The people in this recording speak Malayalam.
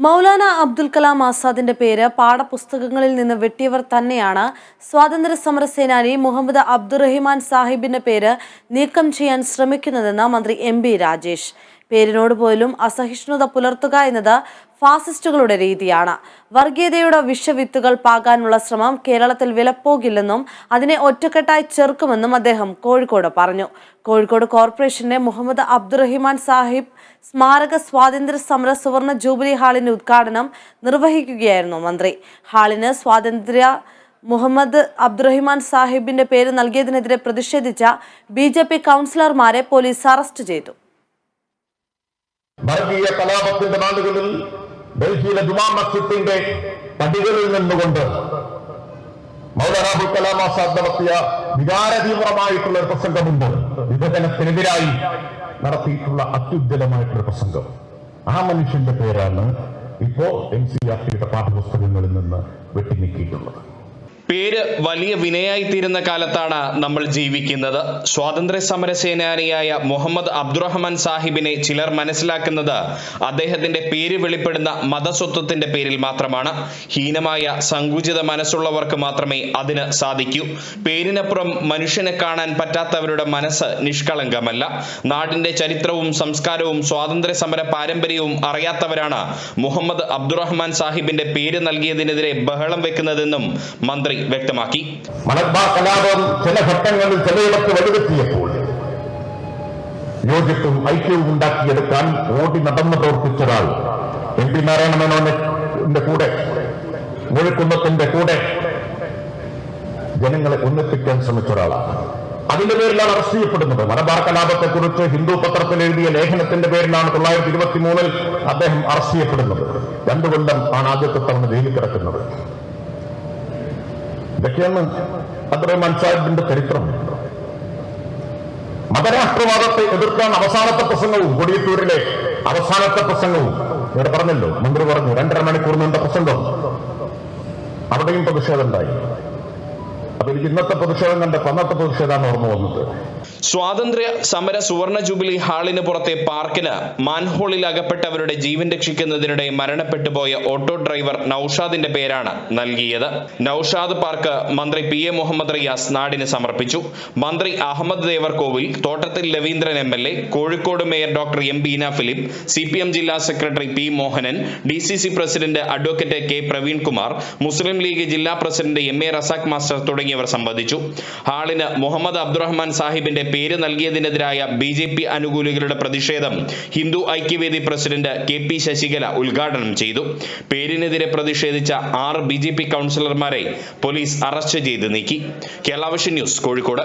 മൗലാന അബ്ദുൽ കലാം ആസാദിന്റെ പേര് പാഠപുസ്തകങ്ങളിൽ നിന്ന് വെട്ടിയവർ തന്നെയാണ് സ്വാതന്ത്ര്യ സമര സേനാനി മുഹമ്മദ് അബ്ദുറഹിമാൻ സാഹിബിന്റെ പേര് നീക്കം ചെയ്യാൻ ശ്രമിക്കുന്നതെന്ന് മന്ത്രി എം ബി രാജേഷ്. പേരിനോട് പോലും അസഹിഷ്ണുത പുലർത്തുക എന്നത് ഫാസിസ്റ്റുകളുടെ രീതിയാണ്. വർഗീയതയുടെ വിഷവിത്തുകൾ പാകാനുള്ള ശ്രമം കേരളത്തിൽ വിലപ്പോകില്ലെന്നും അതിനെ ഒറ്റക്കെട്ടായി ചെറുക്കുമെന്നും അദ്ദേഹം കോഴിക്കോട് പറഞ്ഞു. കോഴിക്കോട് കോർപ്പറേഷന്റെ മുഹമ്മദ് അബ്ദുറഹിമാൻ സാഹിബ് സ്മാരക സ്വാതന്ത്ര്യ സമര സുവർണ ജൂബിലി ഹാളിന്റെ ഉദ്ഘാടനം നിർവഹിക്കുകയായിരുന്നു മന്ത്രി. ഹാളിന് മുഹമ്മദ് അബ്ദുറഹിമാൻ സാഹിബിന്റെ പേര് നൽകിയതിനെതിരെ പ്രതിഷേധിച്ച BJP കൗൺസിലർമാരെ പോലീസ് അറസ്റ്റ് ചെയ്തു. വർഗീയ കലാപത്തിന്റെ നാളുകളിൽ ഡൽഹിയിലെ ജുമാ മസ്ജിദിന്റെ പടികളിൽ നിന്നുകൊണ്ട് മൗലാന അബ്ദുൽ കലാം ആസാദ് നടത്തിയ വികാരതീവ്രമായിട്ടുള്ള ഒരു പ്രസംഗമുണ്ട്. വിഭജനത്തിനെതിരായി നടത്തിയിട്ടുള്ള അത്യുജ്വലമായിട്ടുള്ള പ്രസംഗം. ആ മനുഷ്യന്റെ പേരാണ് ഇപ്പോ NCERTയുടെ പാഠപുസ്തകങ്ങളിൽ നിന്ന് വെട്ടിനീക്കിയിട്ടുള്ളത്. പേര് വലിയ വിനയായിത്തീരുന്ന കാലത്താണ് നമ്മൾ ജീവിക്കുന്നത്. സ്വാതന്ത്ര്യ സമര സേനാനിയായ മുഹമ്മദ് അബ്ദുറഹ്മാൻ സാഹിബിനെ ചിലർ മനസ്സിലാക്കുന്നത് അദ്ദേഹത്തിന്റെ പേര് വെളിപ്പെടുന്ന മതസ്വത്വത്തിന്റെ പേരിൽ മാത്രമാണ്. ഹീനമായ സങ്കുചിത മനസ്സുള്ളവർക്ക് മാത്രമേ അതിന് സാധിക്കൂ. പേരിനപ്പുറം മനുഷ്യനെ കാണാൻ പറ്റാത്തവരുടെ മനസ്സ് നിഷ്കളങ്കമല്ല. നാടിന്റെ ചരിത്രവും സംസ്കാരവും സ്വാതന്ത്ര്യ സമര പാരമ്പര്യവും അറിയാത്തവരാണ് മുഹമ്മദ് അബ്ദുറഹ്മാൻ സാഹിബിന്റെ പേര് നൽകിയതിനെതിരെ ബഹളം വെക്കുന്നതെന്നും മന്ത്രി വ്യക്തമാക്കി. മലബാർ കലാപം ചില ഘട്ടങ്ങളിൽ ചിലയിടത്ത് വഴിതെറ്റിയപ്പോൾ യോജിപ്പും ഐക്യവും ഉണ്ടാക്കിയെടുക്കാൻ ഓടി നടന്നു പ്രവർത്തിച്ച ഒരാൾ MP നാരായണ മേനോന്റെ കൂടെ മുഴക്കുന്നത്തിന്റെ കൂടെ ജനങ്ങളെ ഒന്നിപ്പിക്കാൻ ശ്രമിച്ച ഒരാളാണ്. അതിന്റെ പേരിലാണ് അറസ്റ്റ് ചെയ്യപ്പെടുന്നത്. മലബാർ കലാപത്തെ കുറിച്ച് ഹിന്ദു പത്രത്തിൽ എഴുതിയ ലേഖനത്തിന്റെ പേരിലാണ് 1923 അദ്ദേഹം അറസ്റ്റ് ചെയ്യപ്പെടുന്നത്. 2 കൊല്ലം ആണ് ആദ്യത്തെ തവണ ജയിലിൽ കിടക്കുന്നത്. ഇതൊക്കെയാണ് അബ്ദുറഹിമാൻ സാഹിബിന്റെ ചരിത്രം. മതരാഷ്ട്രവാദത്തെ എതിർക്കാൻ അവസാനത്തെ പ്രസംഗവും കൊടിയത്തൂരിലെ അവസാനത്തെ പ്രസംഗവും ഇവിടെ പറഞ്ഞല്ലോ, മന്ത്രി പറഞ്ഞു 2.5 മണിക്കൂർ നീണ്ട പ്രസംഗം. അവിടെയും പ്രതിഷേധം ഉണ്ടായി. അപ്പൊ എനിക്ക് ഇന്നത്തെ പ്രതിഷേധം കണ്ട അന്നത്തെ പ്രതിഷേധമാണ് ഓർമ്മ വന്നത്. സ്വാതന്ത്ര്യ സമര സുവർണ ജൂബിലി ഹാളിന് പുറത്തെ പാർക്കിന് മാൻഹോളിൽ അകപ്പെട്ടവരുടെ ജീവൻ രക്ഷിക്കുന്നതിനിടെ മരണപ്പെട്ടു പോയ ഓട്ടോ ഡ്രൈവർ നൌഷാദിന്റെ പേരാണ് നൽകിയത്. നൌഷാദ് പാർക്ക് മന്ത്രി PA മുഹമ്മദ് റിയാസ് നാടിന് സമർപ്പിച്ചു. മന്ത്രി Ahammed Devarkovil, Thottathil Raveendran MLA, Kozhikode mayor doctor M Beena Philip, CPM ജില്ലാ secretary P Mohanan, DCC president advocate K Praveenkumar, Muslim League ജില്ലാ പ്രസിഡന്റ് MA റസാഖ് മാസ്റ്റർ തുടങ്ങിയവർ സംബന്ധിച്ചു. ഹാളിന് മുഹമ്മദ് അബ്ദുറഹ്മാൻ സാഹിബിന്റെ പേര് നൽകിയതിനെതിരായ BJP അനുകൂലികളുടെ പ്രതിഷേധം ഹിന്ദു ഐക്യവേദി പ്രസിഡന്റ് KP ശശികല ഉദ്ഘാടനം ചെയ്തു. പേരിനെതിരെ പ്രതിഷേധിച്ച 6 BJP കൗൺസിലർമാരെ പോലീസ് അറസ്റ്റ് ചെയ്ത് നീക്കി. Kerala vision news, Kozhikode.